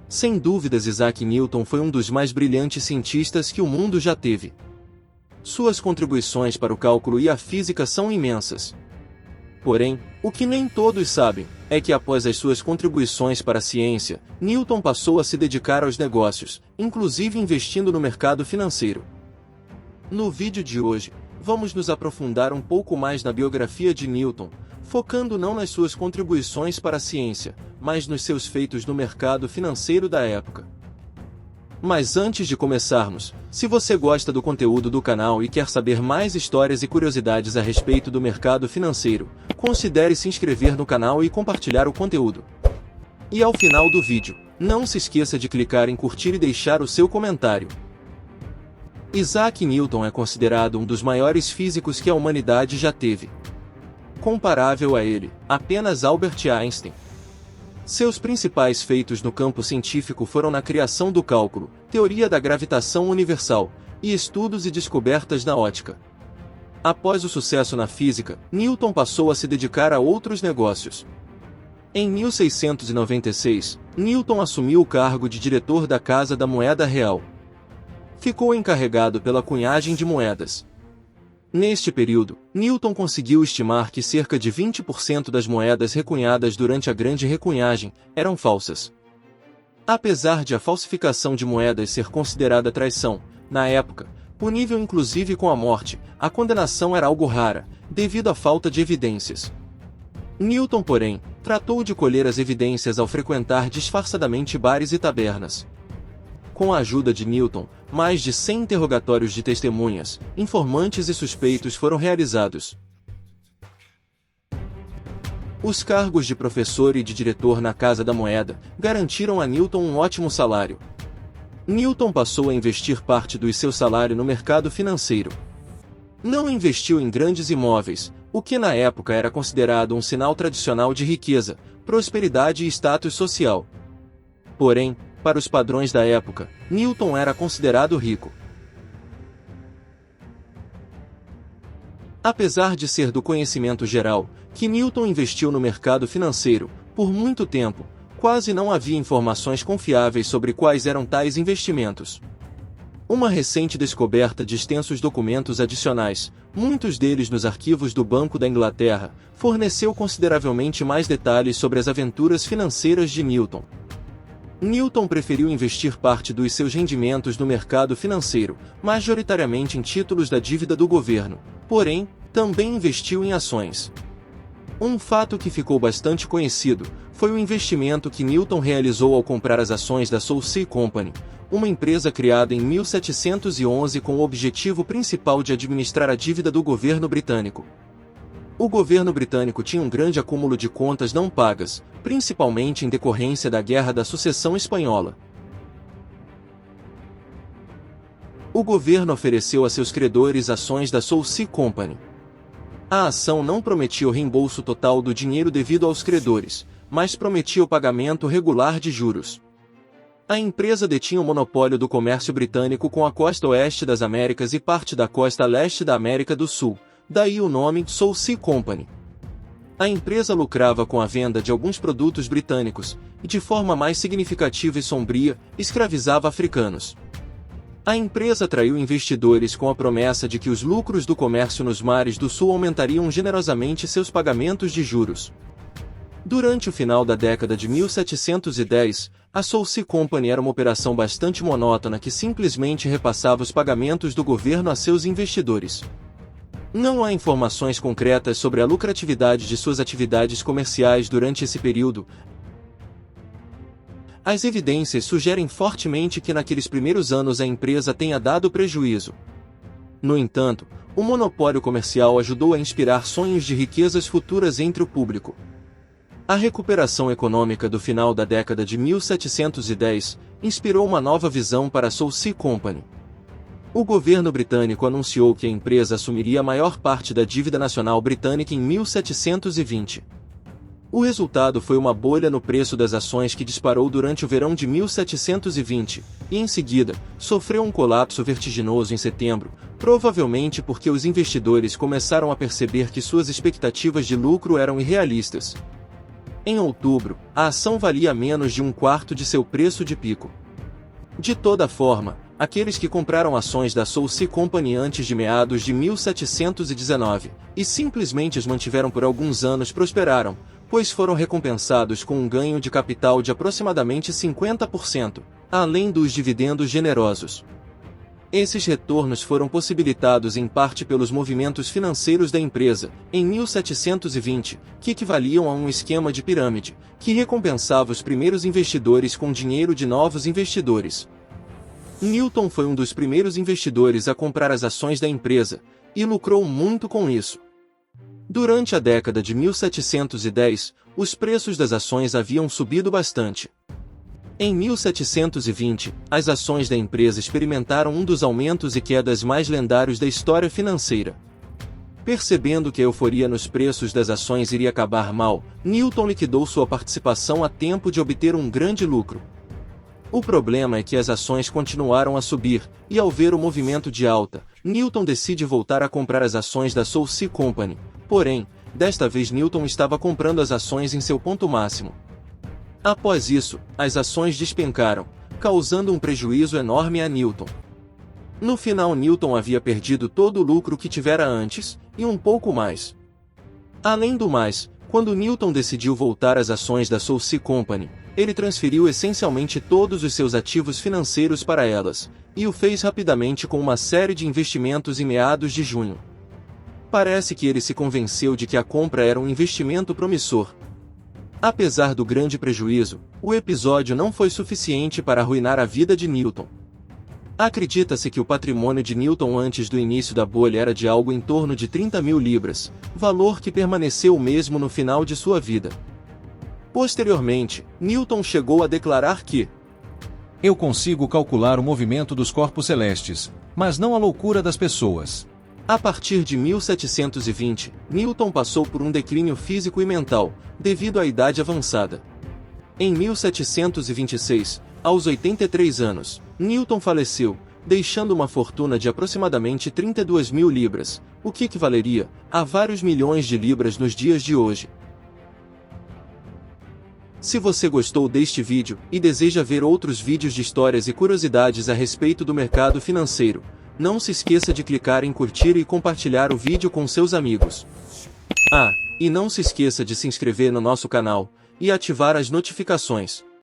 Sem dúvidas, Isaac Newton foi um dos mais brilhantes cientistas que o mundo já teve. Suas contribuições para o cálculo e a física são imensas. Porém, o que nem todos sabem, é que após as suas contribuições para a ciência, Newton passou a se dedicar aos negócios, inclusive investindo no mercado financeiro. No vídeo de hoje, vamos nos aprofundar um pouco mais na biografia de Newton, focando não nas suas contribuições para a ciência, mas nos seus feitos no mercado financeiro da época. Mas antes de começarmos, se você gosta do conteúdo do canal e quer saber mais histórias e curiosidades a respeito do mercado financeiro, considere se inscrever no canal e compartilhar o conteúdo. E ao final do vídeo, não se esqueça de clicar em curtir e deixar o seu comentário. Isaac Newton é considerado um dos maiores físicos que a humanidade já teve. Comparável a ele, apenas Albert Einstein. Seus principais feitos no campo científico foram na criação do cálculo, teoria da gravitação universal, e estudos e descobertas na ótica. Após o sucesso na física, Newton passou a se dedicar a outros negócios. Em 1696, Newton assumiu o cargo de diretor da Casa da Moeda Real. Ficou encarregado pela cunhagem de moedas. Neste período, Newton conseguiu estimar que cerca de 20% das moedas recunhadas durante a Grande Recunhagem eram falsas. Apesar de a falsificação de moedas ser considerada traição, na época, punível inclusive com a morte, a condenação era algo rara, devido à falta de evidências. Newton, porém, tratou de colher as evidências ao frequentar disfarçadamente bares e tabernas. Com a ajuda de Newton, mais de 100 interrogatórios de testemunhas, informantes e suspeitos foram realizados. Os cargos de professor e de diretor na Casa da Moeda garantiram a Newton um ótimo salário. Newton passou a investir parte do seu salário no mercado financeiro. Não investiu em grandes imóveis, o que na época era considerado um sinal tradicional de riqueza, prosperidade e status social. Porém, para os padrões da época, Newton era considerado rico. Apesar de ser do conhecimento geral que Newton investiu no mercado financeiro, por muito tempo, quase não havia informações confiáveis sobre quais eram tais investimentos. Uma recente descoberta de extensos documentos adicionais, muitos deles nos arquivos do Banco da Inglaterra, forneceu consideravelmente mais detalhes sobre as aventuras financeiras de Newton. Newton preferiu investir parte dos seus rendimentos no mercado financeiro, majoritariamente em títulos da dívida do governo, porém, também investiu em ações. Um fato que ficou bastante conhecido foi o investimento que Newton realizou ao comprar as ações da Southsea Company, uma empresa criada em 1711 com o objetivo principal de administrar a dívida do governo britânico. O governo britânico tinha um grande acúmulo de contas não pagas, principalmente em decorrência da Guerra da Sucessão Espanhola. O governo ofereceu a seus credores ações da Southsea Company. A ação não prometia o reembolso total do dinheiro devido aos credores, mas prometia o pagamento regular de juros. A empresa detinha o monopólio do comércio britânico com a costa oeste das Américas e parte da costa leste da América do Sul. Daí o nome Southsea Company. A empresa lucrava com a venda de alguns produtos britânicos, e de forma mais significativa e sombria, escravizava africanos. A empresa atraiu investidores com a promessa de que os lucros do comércio nos mares do sul aumentariam generosamente seus pagamentos de juros. Durante o final da década de 1710, a Southsea Company era uma operação bastante monótona que simplesmente repassava os pagamentos do governo a seus investidores. Não há informações concretas sobre a lucratividade de suas atividades comerciais durante esse período. As evidências sugerem fortemente que naqueles primeiros anos a empresa tenha dado prejuízo. No entanto, o monopólio comercial ajudou a inspirar sonhos de riquezas futuras entre o público. A recuperação econômica do final da década de 1710 inspirou uma nova visão para a Southsea Company. O governo britânico anunciou que a empresa assumiria a maior parte da dívida nacional britânica em 1720. O resultado foi uma bolha no preço das ações que disparou durante o verão de 1720, e em seguida, sofreu um colapso vertiginoso em setembro, provavelmente porque os investidores começaram a perceber que suas expectativas de lucro eram irrealistas. Em outubro, a ação valia menos de um quarto de seu preço de pico. De toda forma, aqueles que compraram ações da Soul C Company antes de meados de 1719, e simplesmente as mantiveram por alguns anos prosperaram, pois foram recompensados com um ganho de capital de aproximadamente 50%, além dos dividendos generosos. Esses retornos foram possibilitados em parte pelos movimentos financeiros da empresa, em 1720, que equivaliam a um esquema de pirâmide, que recompensava os primeiros investidores com dinheiro de novos investidores. Newton foi um dos primeiros investidores a comprar as ações da empresa, e lucrou muito com isso. Durante a década de 1710, os preços das ações haviam subido bastante. Em 1720, as ações da empresa experimentaram um dos aumentos e quedas mais lendários da história financeira. Percebendo que a euforia nos preços das ações iria acabar mal, Newton liquidou sua participação a tempo de obter um grande lucro. O problema é que as ações continuaram a subir, e ao ver o movimento de alta, Newton decide voltar a comprar as ações da Soul C Company. Porém, desta vez Newton estava comprando as ações em seu ponto máximo. Após isso, as ações despencaram, causando um prejuízo enorme a Newton. No final, Newton havia perdido todo o lucro que tivera antes, e um pouco mais. Além do mais, quando Newton decidiu voltar às ações da Soul C Company, ele transferiu essencialmente todos os seus ativos financeiros para elas, e o fez rapidamente com uma série de investimentos em meados de junho. Parece que ele se convenceu de que a compra era um investimento promissor. Apesar do grande prejuízo, o episódio não foi suficiente para arruinar a vida de Newton. Acredita-se que o patrimônio de Newton antes do início da bolha era de algo em torno de 30 mil libras, valor que permaneceu o mesmo no final de sua vida. Posteriormente, Newton chegou a declarar que eu consigo calcular o movimento dos corpos celestes, mas não a loucura das pessoas. A partir de 1720, Newton passou por um declínio físico e mental, devido à idade avançada. Em 1726, aos 83 anos, Newton faleceu, deixando uma fortuna de aproximadamente 32 mil libras, o que equivaleria a vários milhões de libras nos dias de hoje. Se você gostou deste vídeo e deseja ver outros vídeos de histórias e curiosidades a respeito do mercado financeiro, não se esqueça de clicar em curtir e compartilhar o vídeo com seus amigos. E não se esqueça de se inscrever no nosso canal e ativar as notificações.